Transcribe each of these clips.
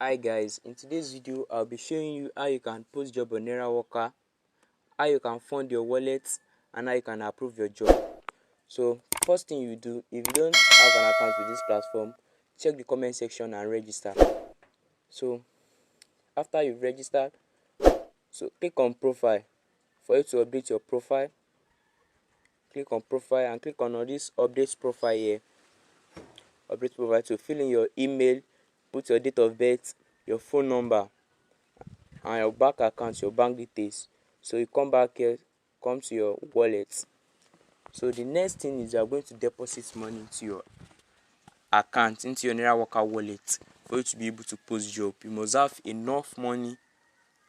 Hi guys, in today's video I'll be showing you how you can post job on nairaworker, how you can fund your wallet, and how you can approve your job. So first thing you do, if you don't have an account with this platform, check the comment section and register. So after you've registered, click on profile. For you to update your profile, click on profile and click on this update profile here. Update profile to fill in your email, put your date of birth, your phone number, and your bank account, your bank details. So you come back here, come to your wallet. So the next thing is you are going to deposit money into your account, into your nairaworker wallet. For you to be able to post job, you must have enough money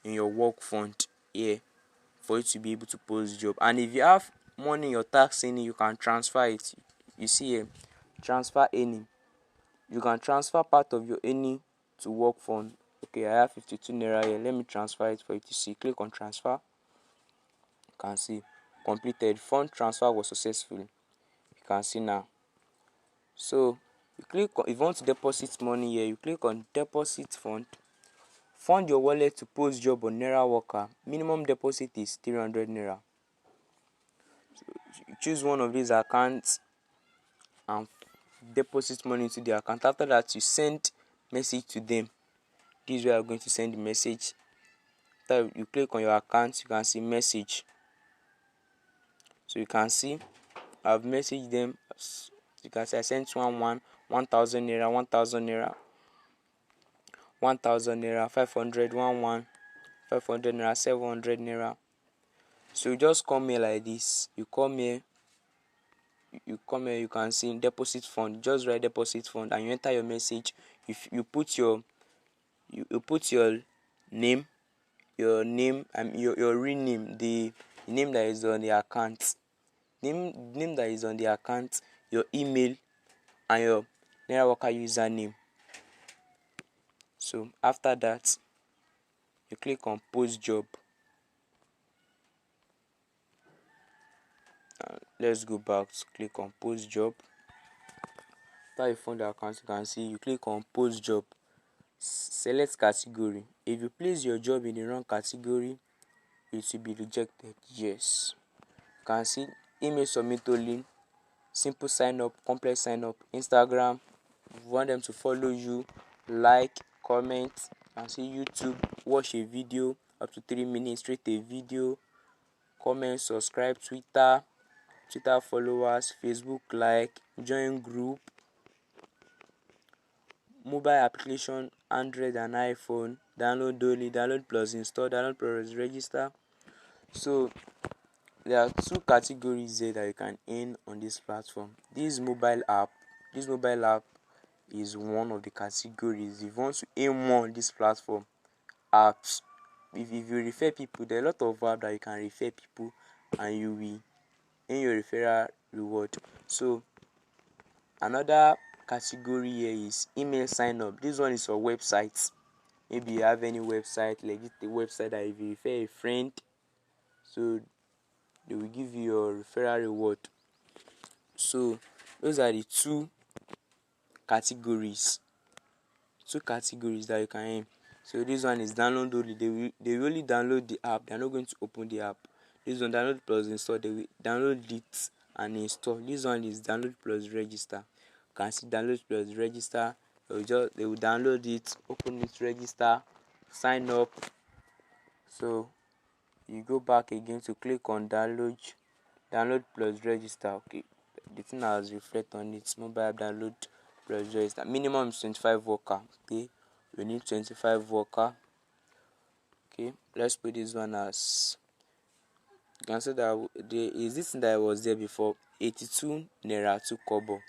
in your work fund here for you to be able to post job. And if you have money in your tax earning, you can transfer it. You see here, transfer earning. You can transfer part of your earning to work fund. Okay, I have 52 naira here. Let me transfer it for you to see. Click on transfer. You can see completed. Fund transfer was successful. You can see now. So you click on, if you want to deposit money here, you click on deposit fund. Fund your wallet to post job on nairaworker. Minimum deposit is 300 naira. So you choose one of these accounts and deposit money into the account. After that, you send message to them. This is where I'm going to send the message. After you click on your account, you can see message. So you can see I've messaged them. You can see I sent 1,000 naira, 1,000 naira, 1,000 naira, 500, 500 naira, 700 naira. So you just come here like this. You come here. You can see deposit fund. Just write deposit fund and you enter your message. If you put your name, and your real name, the name that is on the account, name that is on the account, your email, and your nairaworker username. So after that, you click on post job. Let's go back to click on post job. After you find the account, you can see you click on post job. Select category. If you place your job in the wrong category, it will be rejected. Yes. You can see email submit link, simple sign up, complex sign up, Instagram. If you want them to follow you, like, comment. You can see YouTube, watch a video up to 3 minutes, rate a video, comment, subscribe, Twitter followers, Facebook like, join group, mobile application, Android and iPhone, download only, download plus install, download plus register. So there are two categories there that you can earn on this platform. This mobile app is one of the categories. If you want to earn more on this platform, apps, if you refer people, there are a lot of apps that you can refer people and you will earn your referral reward. So another category here is email sign up. This one is for websites. Maybe you have any website, legit a website that if you refer a friend, so they will give you your referral reward. So those are the two categories that you can earn. So this one is download only. They will only download the app. They are not going to open the app. This one download plus install. They will download it and install. This one is download plus register. You can see download plus register. They will download it, open it, register, sign up. So you go back again to click on download plus register. Okay, the thing has reflect on it. Mobile app download plus register. Minimum is 25 worker. Okay, we need 25 worker. Okay, let's put this one as, you can see that there is this thing that was there before, 82 naira 2 kobo.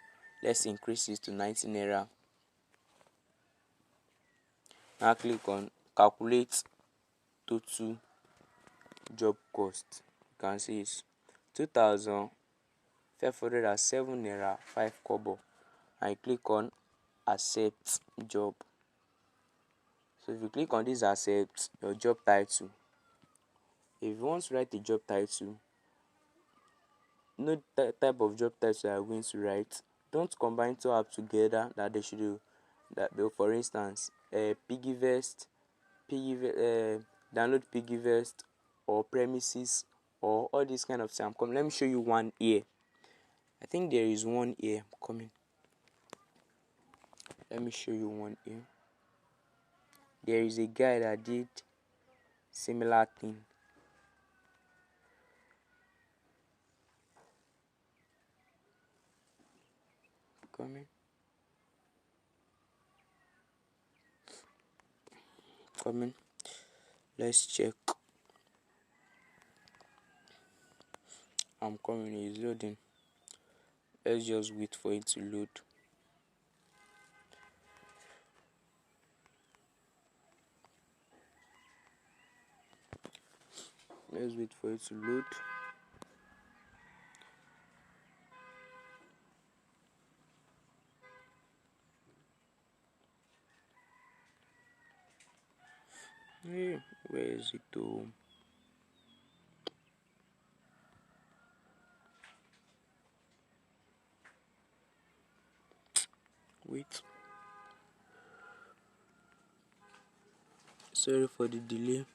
Let's increase it to 90 naira. Now click on calculate total job cost. You can see it's 2,507 naira 5 kobo. And you click on accept job. So if you click on this accept your job title, if you want to write a job title, no type of job title you are going to write. Don't combine two apps together, that that, for instance, piggyvest, download piggyvest or premises or all this kind of thing. I'm coming. Let me show you one here. I think there is one here. I'm coming. Let me show you one here. There is a guy that did similar thing. Coming. Let's check. I'm coming. It's loading. Let's just wait for it to load. Let's wait for it to load. Hey, where is it though? Wait. Sorry for the delay.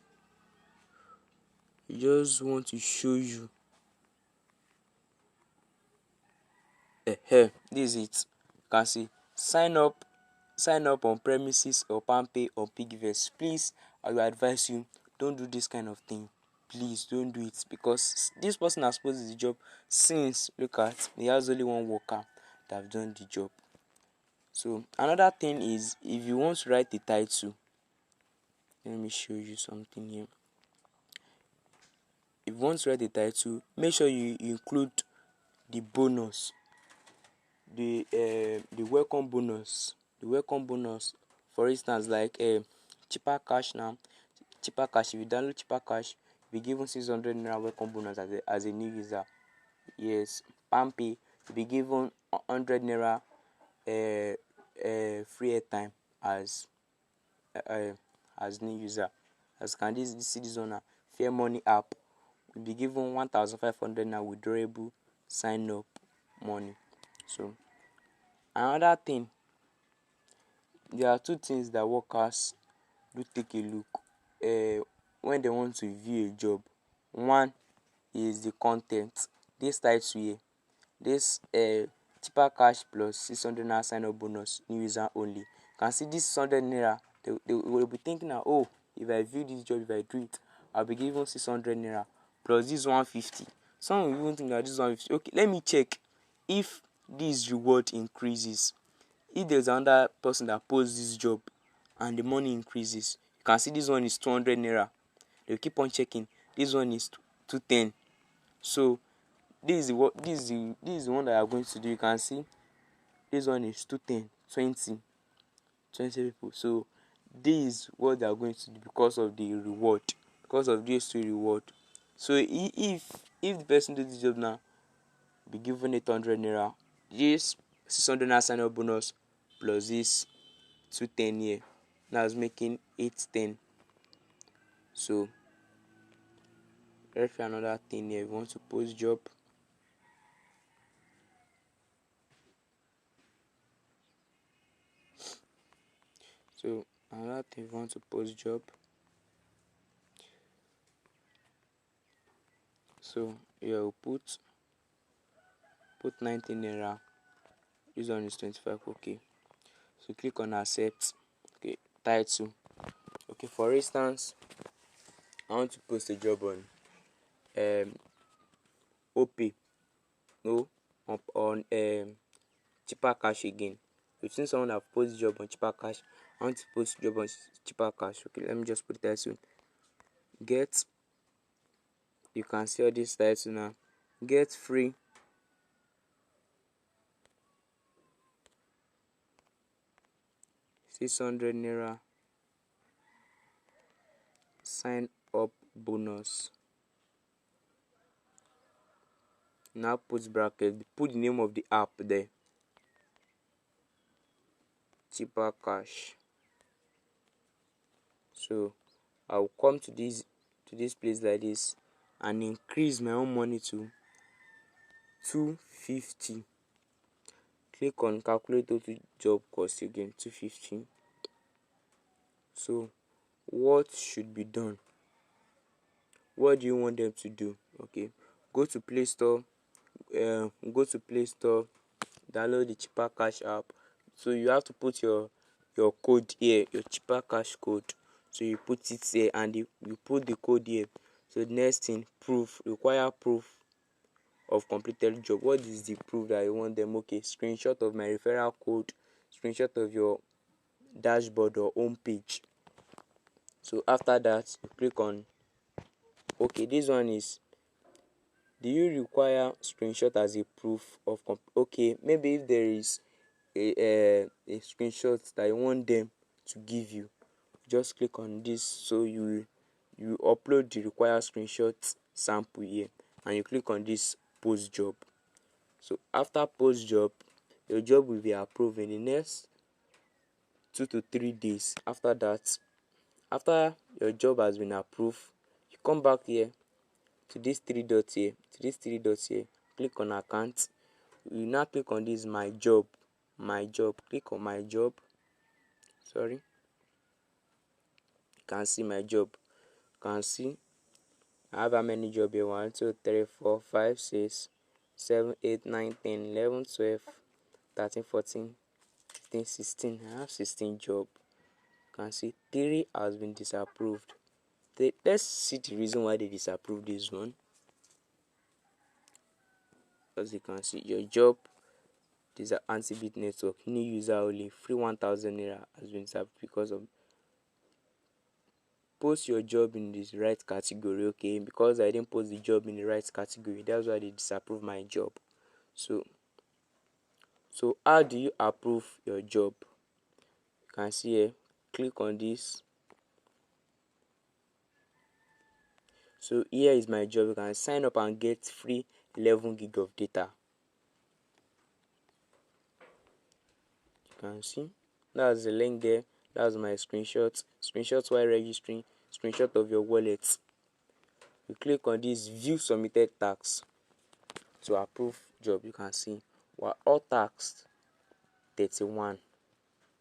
I just want to show you. This is it. You can see sign up on premises or palmpay or piggyvest. Please, I will advise you, don't do this kind of thing. Please don't do it, because this person has posted the job since, look at, he has only one worker that have done the job. So another thing is, if you want to write the title, let me show you something here. If you want to write the title, make sure you include the bonus, the welcome bonus. The welcome bonus, for instance, like cheaper cash. Now cheaper cash, if you download cheaper cash, you'll be given 600 naira welcome bonus as a new user. Yes, palmpay, you'll be given 100 naira free airtime as new user. As can this see this one, fair money app, will be given 1500 naira withdrawable sign up money. So another thing, there are two things that workers do take a look when they want to view a job. One is the content. This title here, this cheaper cash plus 600 naira sign up bonus, new user only. You can see this 600 naira, they will be thinking that, oh, if I view this job, if I do it, I'll be given 600 naira plus this 150. Some will even think that this 150, okay, let me check if this reward increases. If there's another person that posts this job and the money increases, you can see this one is 200 naira. They'll keep on checking. This one is 210. So this is the one that I'm going to do. You can see this one is 210, 20 people. So this is what they are going to do because of the reward, because of this reward. So if the person does this job now, be given 800 naira, this 600 naira sign up bonus plus this 210 here, that's making 810. So let's try another thing here. We want to post job. So another thing, we want to post job. So here we'll put 19 naira. This one is 25. Okay. So click on accept. Okay, title. Okay, for instance, I want to post a job on OP. No, on cheaper cash again. We've seen someone that post job on cheaper cash. I want to post job on cheaper cash. Okay, let me just put the title. Get, you can see all this title now. Get free 600 naira sign up bonus. Now put bracket, put the name of the app there, cheaper cash. So I'll come to this place like this and increase my own money to 250. click on calculate total job cost again, 250. So what should be done? What do you want them to do? Okay, go to Play Store, download the cheaper cash app. So you have to put your code here, your cheaper cash code. So you put it here and you put the code here. So the next thing, proof, require proof of completed job. What is the proof that you want them? Okay, screenshot of my referral code, screenshot of your dashboard or home page. So after that, you click on okay. This one is, do you require screenshot as a proof of okay, maybe if there is a screenshot that you want them to give you, just click on this. So you upload the required screenshot sample here and you click on this post job. So after post job, your job will be approved in the next 2 to 3 days. After that, after your job has been approved, you come back here to this three dots here, click on account. You now click on this my job, click on my job. You can see my job. You can see I have how many jobs here? 1 2 3 4 5 6 7 8 9 10 11 12 13 14 15 16. I have 16 jobs. You can see 3 has been disapproved. Let's see the reason why they disapproved this one. As you can see, your job, this is anti-bit network, new user only, free 1000 naira has been disapproved because of post your job in this right category. Okay, because I didn't post the job in the right category, that's why they disapprove my job. So how do you approve your job? You can see here, click on this. So here is my job. You can sign up and get free 11 gig of data. You can see that's the link there. That's my screenshots while registering, screenshot of your wallet. You click on this view submitted tax to approve job. You can see we're all taxed 31.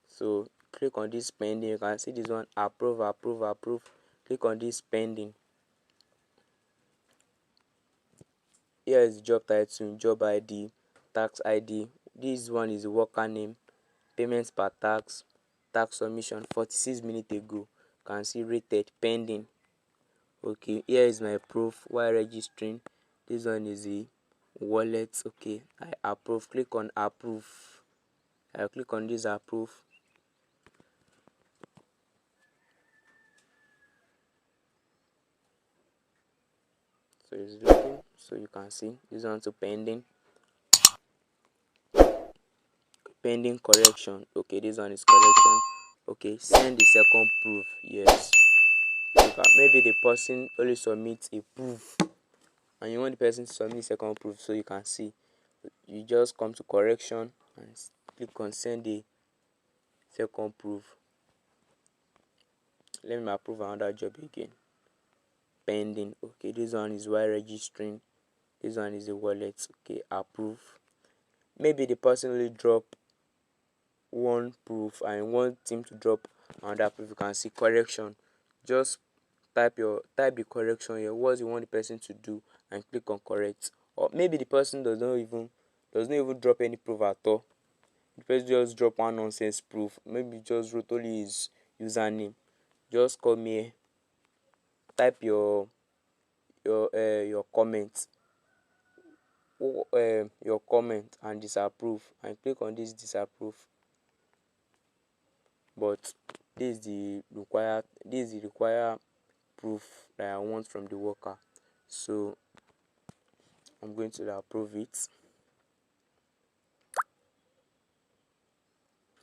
So click on this pending. You can see this one, approve. Click on this pending. Here is job title, job ID, tax ID. This one is the worker name, payments per tax submission 46 minutes ago. You can see rated pending. Okay, here is my proof while registering. This one is the wallet. Okay, I approve. Click on approve. I click on this approve. So it's looking. So you can see this one to pending correction. Okay, this one is correction. Okay, send the second proof. Yes, maybe the person only submits a proof and you want the person to submit second proof. So you can see, you just come to correction and click on send the second proof. Let me approve another job again, pending. Okay, this one is while registering. This one is the wallet. Okay, approve. Maybe the person only drop one proof and want him to drop another proof. You can see correction. Just type the correction here, what you want the person to do, and click on correct. Or maybe the person does not even drop any proof at all. The person just drop one nonsense proof. Maybe just wrote only his username. Just come here, type your comment, your comment and disapprove, and click on this disapprove. But this is the required proof that I want from the worker. So I'm going to approve it.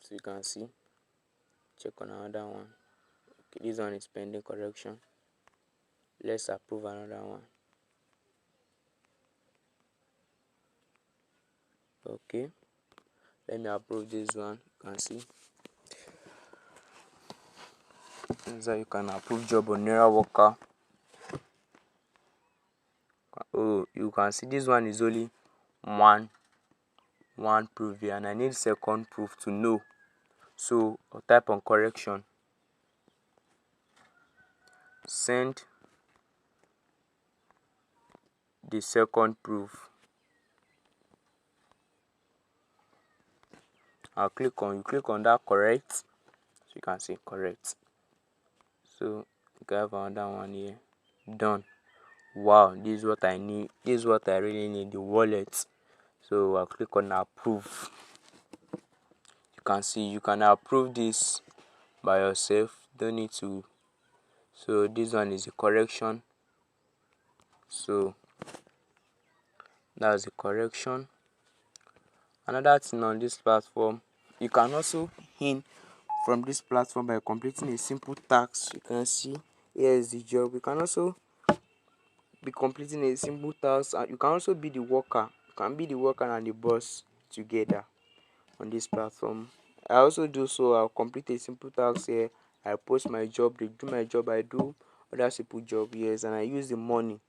So you can see, check on another one. Okay, this one is pending correction. Let's approve another one. Okay, let me approve this one. You can see, so you can approve job on nairaworker. Oh, you can see this one is only one one proof here and I need second proof to know. So I'll type on correction, send the second proof. You click on that correct, so you can see correct. So you can have another one here, done. Wow, this is what I need, this is what I really need, the wallet. So I'll click on approve. You can see you can approve this by yourself, don't need to. So this one is the correction, so that's the correction. Another thing on this platform, you can also earn from this platform by completing a simple task. You can see here is the job. You can also be completing a simple task, and you can also be the worker. You can be the worker and the boss together on this platform. I also do so. I'll complete a simple task here, I post my job, they do my job, I do other simple job, yes, and I use the money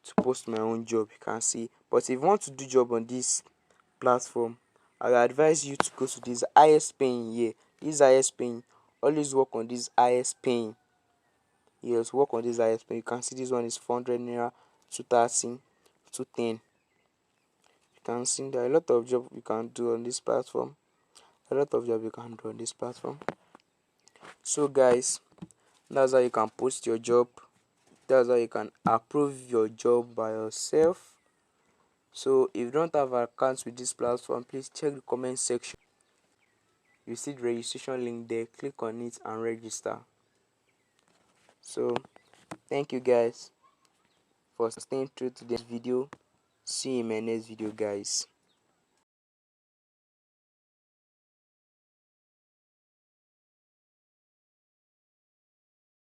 to post my own job. You can see. But if you want to do job on this platform, I will advise you to go to this highest paying here. This highest paying, always work on this highest paying. Yes, work on this highest paying. You can see this one is 400 naira, 230, 210. You can see there are a lot of job you can do on this platform. So guys, that's how you can post your job. That's how you can approve your job by yourself. So if you don't have accounts with this platform, please check the comment section. You see the registration link there, click on it and register. So thank you guys for staying through to this video. See you in my next video, guys.